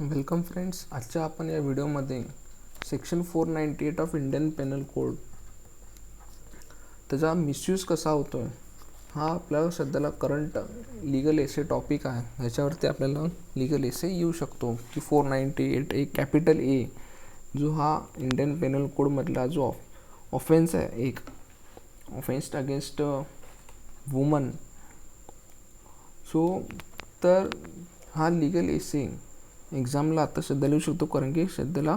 Welcome friends. आजच्या आपण या व्हिडिओमध्ये section 498 of Indian penal code त्याचा मिसयूज कसा होतो आहे हा आपल्याला सध्याला करंट लीगल एसे टॉपिक आहे. ह्याच्यावरती आपल्याला लीगल एसे येऊ शकतो की 498 एक कॅपिटल ए जो हा इंडियन पेनल कोडमधला जो ऑफेन्स आहे, एक ऑफेन्स अगेन्स्ट वुमन. तर हा लीगल एसे एक्झामला आता सध्या लिहू शकतो, कारण की सध्याला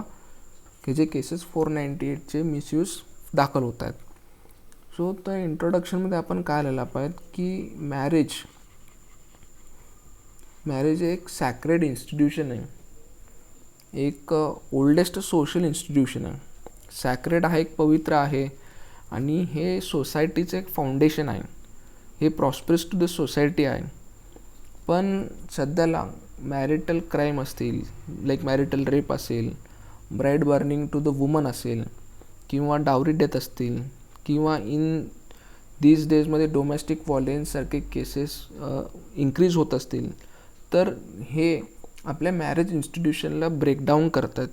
हे जे केसेस 498चे मिसयूज दाखल होत आहेत. त्या इंट्रोडक्शनमध्ये आपण काय लिहिलं पाहिजे की मॅरेज एक सॅक्रेड इन्स्टिट्यूशन आहे, एक ओल्डेस्ट सोशल इन्स्टिट्यूशन आहे. सॅक्रेड आहे, एक पवित्र आहे, आणि हे सोसायटीचं एक फाउंडेशन आहे. हे प्रॉस्परस टू द सोसायटी आहे. पण सध्याला मॅरिटल क्राईम असतील, लाईक मॅरिटल रेप असेल, bride burning to the woman असेल, किंवा डावरी डेथ असतील, किंवा इन दीज डेजमध्ये डोमेस्टिक व्हायलेन्ससारखे केसेस इन्क्रीज होत असतील, तर हे आपल्या मॅरेज इन्स्टिट्यूशनला ब्रेकडाऊन करतात.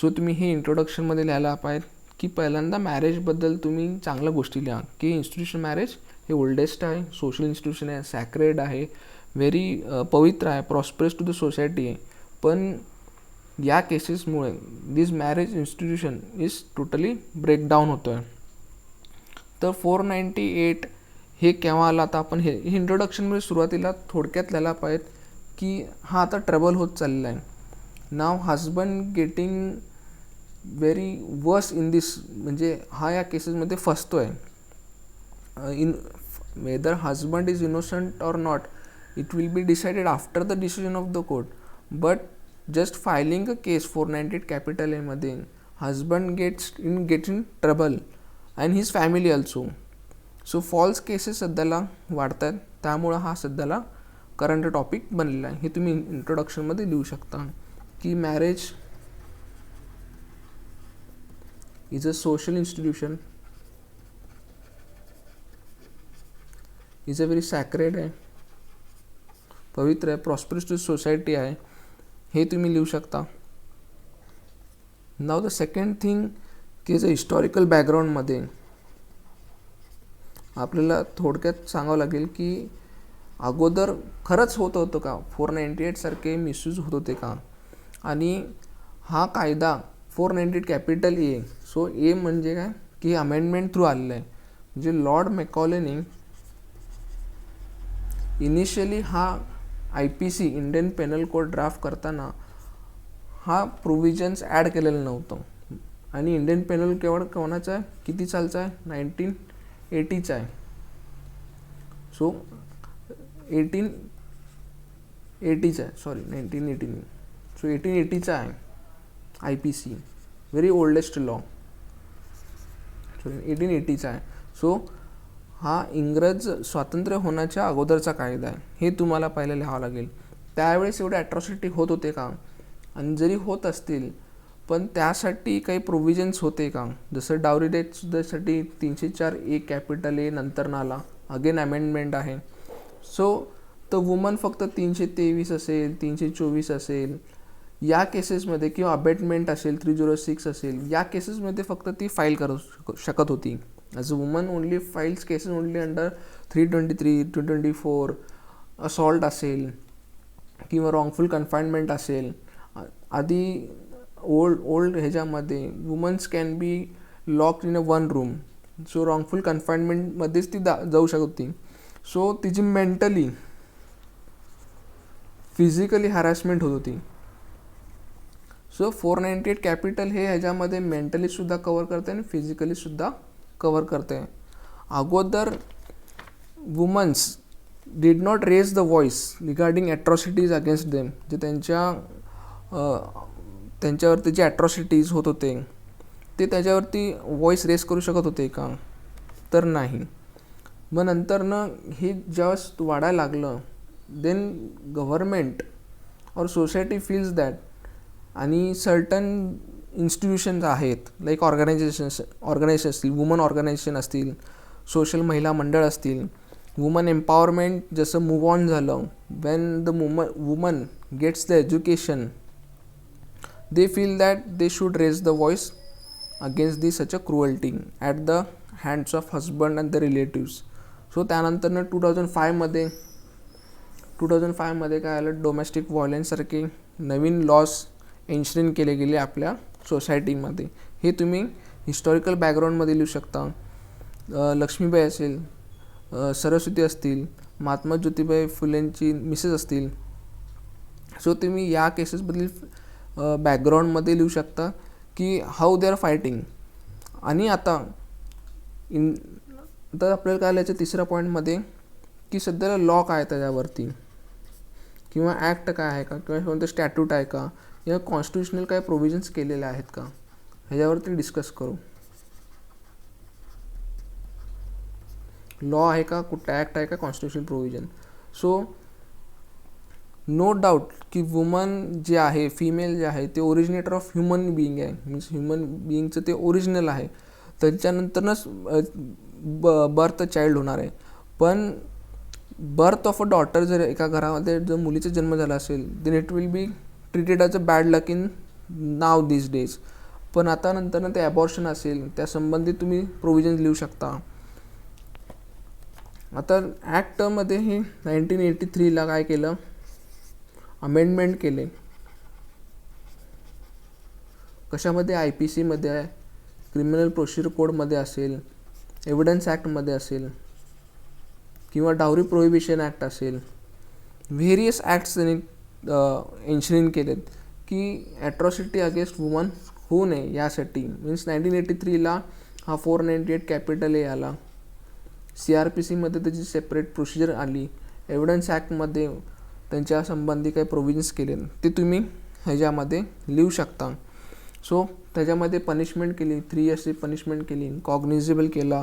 तुम्ही हे इंट्रोडक्शनमध्ये लिहायला पाहिजे की पहिल्यांदा मॅरेजबद्दल तुम्ही चांगल्या गोष्टी लिहा की इन्स्टिट्यूशन मॅरेज हे ओल्डेस्ट आहे, सोशल इन्स्टिट्यूशन आहे, सॅक्रेड आहे, व्हेरी पवित्र आहे, प्रॉस्परस टू द सोसायटी आहे. पण या केसेसमुळे this marriage institution is totally breakdown होतो आहे. तर 498 हे केव्हा आला, आता आपण हे इंट्रोडक्शनमध्ये सुरुवातीला थोडक्यात लिहायला पाहिजे की हा आता ट्रबल होत चाललेला आहे. Now husband getting very worse in this, म्हणजे हा या केसेसमध्ये फसतो आहे. In whether husband is innocent or not, it will be decided after the decision of the court, but just filing a case 498 capital A मध्ये husband gets in trouble and his family also. false cases सध्याला वाढतात, त्यामुळं हा सध्याला current topic बनलेला आहे. हे तुम्ही इंट्रोडक्शनमध्ये लिहू शकता की marriage is a social institution, is a very sacred आहे, पवित्र आहे, प्रॉस्परस टू सोसायटी आहे, हे तुम्ही लिहू शकता. नाव द सेकंड थिंग की जे हिस्टॉरिकल बॅकग्राऊंडमध्ये आपल्याला थोडक्यात सांगावं लागेल की अगोदर खरंच होत होतं का 498 सारखे मिसयूज होत होते का, आणि हा कायदा 498 कॅपिटल ए. ए म्हणजे काय की अमेंडमेंट थ्रू आलेलं आहे. म्हणजे लॉर्ड मॅकॉलेने इनिशियली हा IPC Indian penal code draft करताना हा प्रोव्हिजन्स ॲड केलेलं नव्हतं. आणि इंडियन पेनल कोणाचा आहे, किती सालचा आहे, 1980चा आहे. 1880चा आहे, सॉरी 1980 नाही. 1880चा आहे IPC, व्हेरी ओल्डेस्ट लॉ, 1880चा आहे. हा इंग्रज स्वातंत्र्य होण्याच्या अगोदरचा कायदा आहे. हे तुम्हाला पहिलं लिहावं लागेल. त्यावेळेस एवढे ॲट्रॉसिटी होत होते का, आणि जरी होत असतील पण त्यासाठी काही प्रोव्हिजन्स होते का, जसं डावरी डेथसाठी 304A कॅपिटल ए नंतर नाला अगेन अमेंडमेंट आहे. तर वुमन फक्त 323 असेल, 324 असेल या केसेसमध्ये, किंवा अबेटमेंट असेल 306 असेल, या केसेसमध्ये फक्त ती फाईल करू शकत होती. As a woman only files cases only under 323, 224, assault असेल किंवा रॉंगफुल कन्फाइनमेंट असेल. आधी ओल्ड ह्याच्यामध्ये womans can be locked in a one room. Wrongful कन्फाइनमेंटमध्येच ती जाऊ शकत होती. तिची मेंटली फिजिकली हॅरॅसमेंट होत होती. 498 कॅपिटल हे ह्याच्यामध्ये मेंटली सुद्धा कवर करते आणि फिजिकली सुद्धा कवर करते. अगोदर womans did not raise the voice regarding atrocities against them, जे त्यांच्यावरती जे ॲट्रॉसिटीज होत होते ते त्याच्यावरती व्हॉइस रेज करू शकत होते का, तर नाही. मग नंतरनं हे ज्यावेळेस वाढायला लागलं, देन गव्हर्मेंट और सोसायटी फील्स दॅट, आणि सर्टन इन्स्टिट्यूशन्स आहेत, लाईक ऑर्गनायझेशन असतील, वुमन ऑर्गनायझेशन असतील, सोशल महिला मंडळ असतील, वुमन एम्पॉवरमेंट जसं मूव ऑन झालं, when the woman gets the education, they feel that they should raise the voice against the such a cruelty at the hands of husband and the relatives. So त्यानंतरनं 2005मध्ये काय आलं, domestic व्हायलन्ससारखे नवीन lodge एन्श्रिन केले गेले आपल्या सोसायटीमध्ये. हे तुम्ही हिस्टॉरिकल बॅकग्राऊंडमध्ये लिहू शकता. लक्ष्मीबाई असेल, सरस्वती असतील, महात्मा ज्योतिबाई फुलेंची मिसेस असतील. सो तुम्ही या केसेसबद्दल बॅकग्राऊंडमध्ये लिहू शकता की हाऊ दे आर फायटिंग. आणि आता आपल्याला काय लिहायचं तिसऱ्या पॉईंटमध्ये की सध्याला लॉ काय आहे त्याच्यावरती, किंवा ॲक्ट काय आहे का, किंवा कोणतं स्टॅट्यूट आहे का, या कॉन्स्टिट्युशनल काय प्रोव्हिजन्स केलेले आहेत का, ह्याच्यावरती डिस्कस करू. लॉ आहे का, कुठं ॲक्ट आहे का, constitutional provision. So no doubt की वुमन जे आहे, फिमेल जे आहे ते ओरिजिनेटर ऑफ ह्युमन बिईंग आहे. मीन्स ह्युमन बिईंगचं ते ओरिजिनल आहे. त्याच्यानंतरच बर्थ चाइल्ड होणार आहे. पण बर्थ ऑफ अ डॉटर जर एका घरामध्ये जर मुलीचा जन्म झाला असेल, then it will be treated as a bad luck in now this days. पण आता नंतरनं ते ॲबॉर्शन असेल, त्या संबंधित तुम्ही प्रोव्हिजन्स लिहू शकता. आता ॲक्टमध्ये हे 1983ला काय केलं, अमेंडमेंट केले. कशामध्ये, IPCमध्ये आहे, क्रिमिनल प्रोसिजर कोडमध्ये असेल, एव्हिडन्स ॲक्टमध्ये असेल, किंवा डावरी प्रोहिबिशन ॲक्ट असेल. व्हेरियस ॲक्ट्स त्यांनी एन्श्रिन केलेत की ॲट्रॉसिटी अगेन्स्ट वुमन होऊ नये यासाठी. मीन्स 1983ला हा 498 कॅपिटल ए आला. CRPCमध्ये त्याची सेपरेट प्रोसिजर आली. एव्हिडन्स ॲक्टमध्ये त्यांच्या संबंधी काही प्रोव्हिजन्स केले, ते तुम्ही ह्याच्यामध्ये लिहू शकता. सो त्याच्यामध्ये पनिशमेंट केली, 3 इयर्सची पनिशमेंट केली, कॉग्निझेबल केला,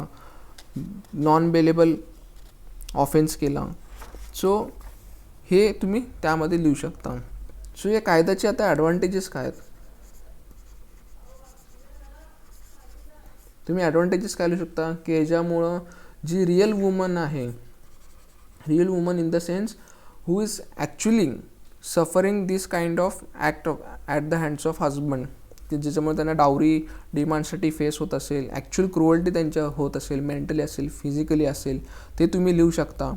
नॉन बेलेबल ऑफेन्स केला. सो हे तुम्ही त्यामध्ये लिहू शकता. सो या कायद्याचे आता ॲडव्हान्टेजेस काय आहेत, तुम्ही ॲडव्हान्टेजेस काय लिहू शकता की ह्याच्यामुळं जी रिअल वुमन आहे, real woman in the sense who is actually suffering this kind of act of at the hands of husband, की ज्याच्यामुळे त्यांना डावरी डिमांडसाठी फेस होत असेल, ॲक्च्युअल क्रुअल्टी त्यांच्या होत असेल, मेंटली असेल, फिजिकली असेल, ते तुम्ही लिहू शकता.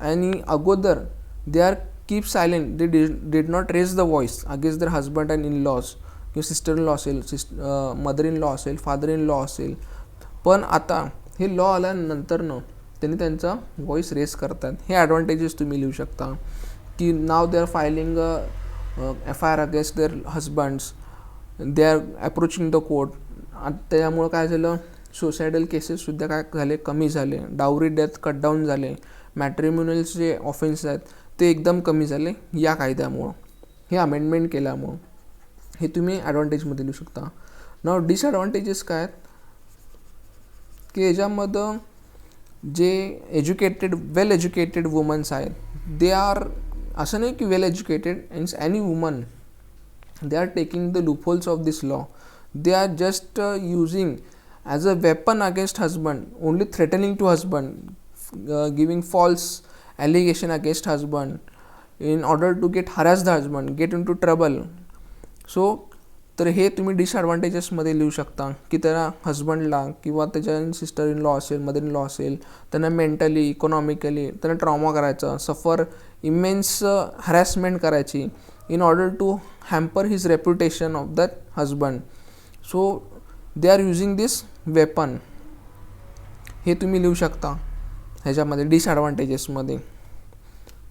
आणि अगोदर they are keep silent, they did not raise the voice against their husband and in laws, किंवा सिस्टर इन लॉ असेल, मदर इन लॉ असेल, फादर इन लॉ असेल. पण आता हे लॉ आल्यानंतरनं त्यांनी त्यांचा व्हॉइस रेस करतात. हे ॲडव्हान्टेजेस तुम्ही लिहू शकता की now they are filing FIR against their husbands, they are approaching the court. त्याच्यामुळं काय झालं, सुसायडल केसेससुद्धा काय झाले, कमी झाले. डावरी डेथ कट डाऊन झाले. मॅट्रिमोनियल्स जे ऑफेन्स आहेत ते एकदम कमी झाले या कायद्यामुळं, हे अमेंडमेंट केल्यामुळं. हे तुम्ही ॲडव्हान्टेजमध्ये लिहू शकता. नाव डिसॲडव्हान्टेजेस काय आहेत की ह्याच्यामधं जे वेल एज्युकेटेड वुमन्स आहेत, दे आर, असं नाही की well educated means any woman, they are taking the loopholes of this law. They are just using as a weapon against husband, only threatening to husband, giving false allegation against husband in order to get harass the husband, get into trouble. So तर हे तुम्ही डिसॲडव्हान्टेजेसमध्ये लिहू शकता की त्या हजबंडला किंवा त्याच्या सिस्टर इन लॉ असेल, मदर इन लॉ असेल, त्यांना मेंटली, इकॉनॉमिकली त्यांना ट्रॉमा करायचा, सफर इमेन्स हॅरॅसमेंट करायची in order to hamper his reputation of that husband. So they are using this weapon. हे तुम्ही लिहू शकता ह्याच्यामध्ये डिसॲडव्हान्टेजेसमध्ये.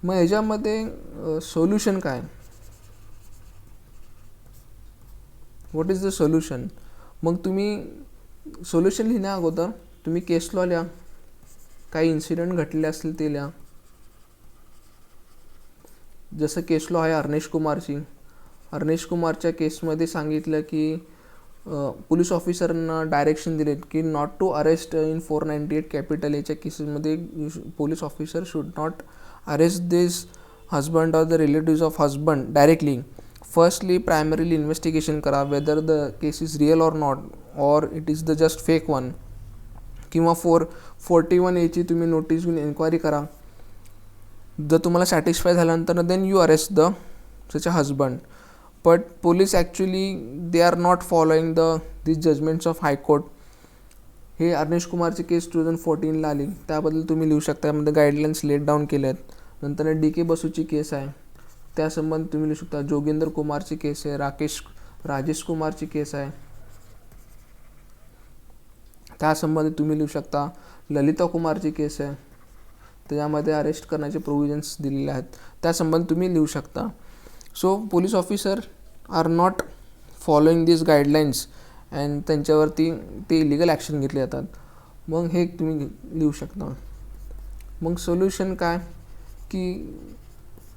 मग ह्याच्यामध्ये सोल्युशन काय, व्हॉट इज द सोल्युशन. मग तुम्ही सोल्युशन लिहिण्या अगोदर तुम्ही केस लॉ लिहा, काही इन्सिडेंट घडले असतील ते लिहा. जसं केस लॉ आहे अर्नेश कुमारची. अर्नेश कुमारच्या केसमध्ये सांगितलं की पोलीस ऑफिसरना डायरेक्शन दिलेत की not to arrest in 498 capital एच्या केसेसमध्ये police officer should not arrest this husband or the relatives of husband directly. Firstly primarily investigation करा whether the case is real or not, और it is the just fake one, किंवा 441A तुम्ही notice घेऊन enquiry करा. जर तुम्हाला satisfy झाल्यानंतर then you arrest त्याच्या husband. But police actually they are not following this judgements of high court. हे अर्नेश कुमारची केस 2014ला आली, त्याबद्दल तुम्ही लिहू शकता. यामध्ये गाईडलाईन्स लेट डाऊन केले आहेत. नंतर DK बसूची केस आहे, त्यासंबंधी तुम्ही लिहू शकता. जोगिंदर कुमारची केस आहे, राजेश कुमारची केस आहे, त्यासंबंधी तुम्ही लिहू शकता. ललिता कुमारची केस आहे, त्याच्यामध्ये अरेस्ट करण्याचे प्रोव्हिजन्स दिलेले आहेत, त्यासंबंधी तुम्ही लिहू शकता. So police officer are not following this guidelines and त्यांच्यावरती ते इलिगल ॲक्शन घेतले जातात. मग हे तुम्ही लिहू शकता. मग सोल्युशन काय की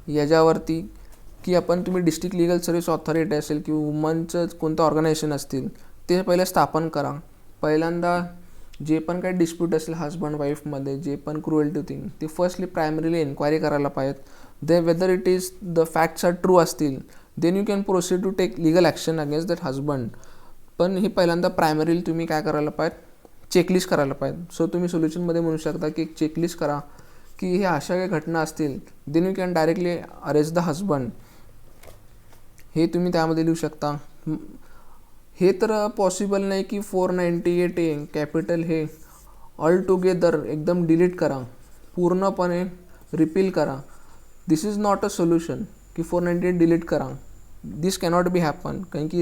याच्यावरती की तुम्ही डिस्ट्रिक्ट लिगल सर्व्हिस ऑथॉरिटी असेल किंवा वुमनचं कोणतं ऑर्गनायझेशन असतील ते पहिले स्थापन करा. पहिल्यांदा जे पण काही डिस्प्यूट असेल हजबंड वाईफमध्ये, जे पण क्रुएल्टी थिंग, ते फर्स्टली प्रायमरीली एन्क्वायरी करायला पाहिजेत. They whether it is the facts are true असतील then you can proceed to take legal action against that husband. पण हे पहिल्यांदा प्रायमरीली तुम्ही काय करायला पाहिजे, चेकलिस्ट करायला पाहिजे. सो तुम्ही सोल्युशनमध्ये म्हणू शकता की एक चेकलिस्ट करा की हे अशा काही घटना असतील then you can directly arrest the husband. हे तुम्ही त्यामध्ये लिहू शकता. हे तर पॉसिबल नाही की 498A कॅपिटल हे ऑल टुगेदर एकदम डिलीट करा, पूर्णपणे रिपील करा. This is not a solution की 498 डिलीट करा. This cannot be happen. कारण की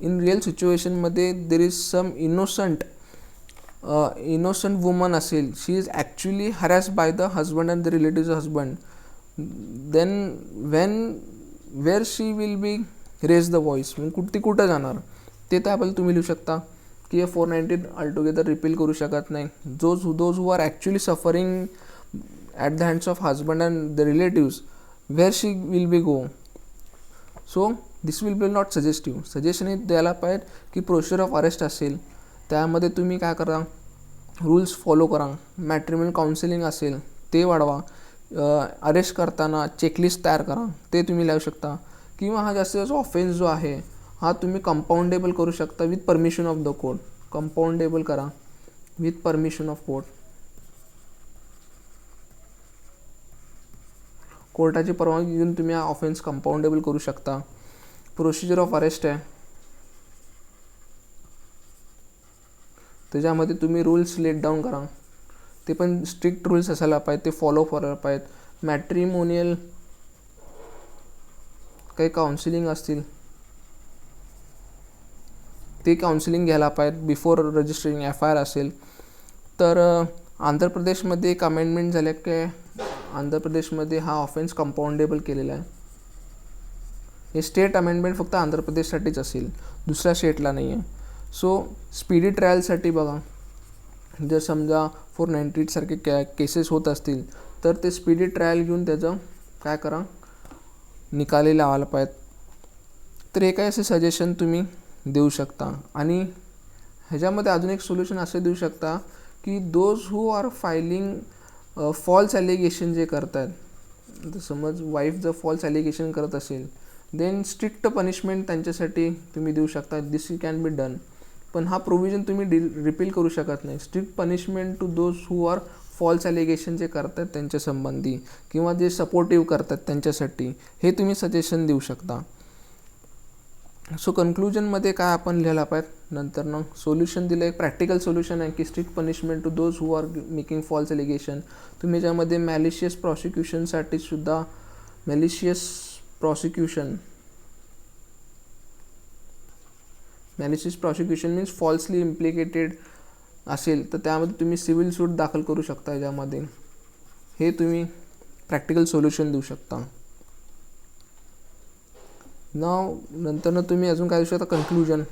इन रिअल सिच्युएशनमध्ये there is some innocent woman असेल, she is actually harass by the husband and the relatives husband, then where she will be raise the voice. मग ती कुठं जाणार ते त्याबद्दल तुम्ही लिहू शकता की हे 498 ऑलटुगेदर रिपील करू शकत नाही. Those who are actually suffering at the hands of husband and the relatives, where she will be go. So this will be not suggestive. Suggestion हे द्यायला पाहिजे की प्रोसिजर ऑफ अरेस्ट असेल त्यामध्ये तुम्ही काय करा, रूल्स फॉलो करा. मॅट्रिमोनियल काउन्सिलिंग असेल ते वाढवा. अरेस्ट करताना चेकलिस्ट तयार करा, ते तुम्ही लिहू शकता. किंवा हा जास्तीत ऑफेन्स जो आहे हा तुम्ही कंपाऊंडेबल करू शकता with permission of the court. Compoundable करा विथ परमिशन ऑफ कोर्ट. कोर्टाची परवानगी घेऊन तुम्ही हा ऑफेन्स कंपाऊंडेबल करू शकता. प्रोसिजर ऑफ अरेस्ट आहे, त्याच्यामध्ये तुम्ही रूल्स लेट डाऊन करा. ते पण स्ट्रिक्ट रूल्स असायला पाहिजे, ते फॉलो करायला पाहिजेत. मॅट्रिमोनियल काही काउन्सिलिंग असतील ते काउन्सिलिंग घ्यायला पाहिजेत बिफोर रजिस्टरिंग. FIR असेल तर आंध्र प्रदेशमध्ये एक अमेंडमेंट झाले की आंध्र प्रदेशमध्ये हा ऑफेन्स कंपाऊंडेबल केलेला आहे. हे स्टेट अमेंडमेंट फक्त आंध्र प्रदेशसाठीच असेल, दुसऱ्या स्टेटला नाही आहे. सो स्पीडी ट्रायलसाठी बघा, जर समजा 498 सारखे केसेस होत असतील तर ते स्पीडी ट्रायल घेऊन त्याचं काय करा, निकाली लावायला पाहिजेत. तर हे काही असे सजेशन तुम्ही देऊ शकता. आणि ह्याच्यामध्ये अजून एक सोल्युशन असे देऊ शकता की those who are filing false allegation जे करत आहेत, समज वाईफ जर फॉल्स ॲलिगेशन करत असेल देन स्ट्रिक्ट पनिशमेंट त्यांच्यासाठी तुम्ही देऊ शकता. This can be done. पण हा प्रोव्हिजन तुम्ही रिपील करू शकत नाही. Strict punishment to those who are false allegation जे करतात त्यांच्या संबंधी किंवा जे सपोर्टिव्ह करतात त्यांच्यासाठी हे तुम्ही सजेशन देऊ शकता. सो कन्क्लुजनमध्ये काय आपण लिहायला पाहिजे, नंतर सोल्युशन दिलं. एक प्रॅक्टिकल सोल्युशन आहे की strict punishment to those who are making false allegation. तुम्ही याच्यामध्ये मॅलिशियस प्रॉसिक्युशनसाठी सुद्धा malicious prosecution means falsely implicated असेल तर त्यामध्ये तुम्ही सिव्हिल सूट दाखल करू शकता. याच्यामध्ये हे तुम्ही प्रॅक्टिकल सोल्युशन देऊ शकता. नंतर तुम्ही अजून काय देऊ शकता कन्क्लुजन,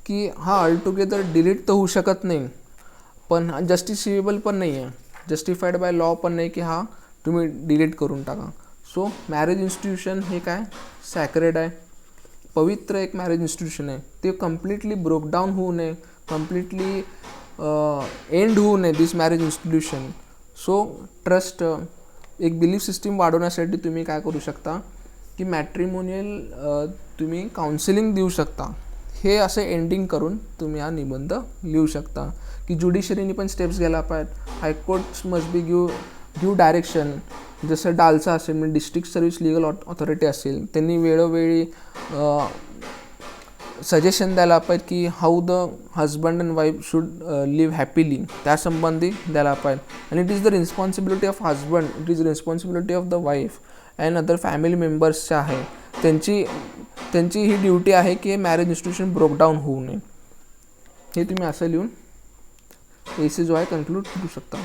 की हा ऑलटुगेदर डिलीट तर होऊ शकत नाही पण हा जस्टिफिएबल पण नाही आहे, जस्टिफाईड बाय लॉ पण नाही की हा तुम्ही डिलीट करून टाका. सो मॅरेज इन्स्टिट्यूशन हे काय सॅक्रेड आहे, पवित्र एक मॅरेज इन्स्टिट्यूशन आहे. ते कम्प्लिटली ब्रोकडाऊन होऊ नये, कम्प्लिटली एंड होऊ नये दिस मॅरेज इन्स्टिट्यूशन. सो ट्रस्ट एक बिलीफ सिस्टीम वाढवण्यासाठी तुम्ही काय करू शकता की मॅट्रिमोनियल तुम्ही काउन्सिलिंग देऊ शकता. हे असं एंडिंग करून तुम्ही हा निबंध लिहू शकता की ज्युडिशरीने पण स्टेप्स घ्यायला पाहिजेत. High courts must be give direction. जसं डालचा असेल म्हणजे डिस्ट्रिक्ट सर्व्हिस लीगल ऑथॉरिटी असेल, त्यांनी वेळोवेळी सजेशन द्यायला पाहिजे की how the husband and wife should live happily, त्यासंबंधी द्यायला पाहिजे. आणि it is the responsibility of husband, it is responsibility of the wife and other family मेंबर्सच्या आहे. त्यांची ही ड्युटी आहे की मॅरेज इन्स्टिट्यूशन ब्रोकडाऊन होऊ नये. हे तुम्ही असं लिहून एसी जो आहे कन्क्लूड करू शकता.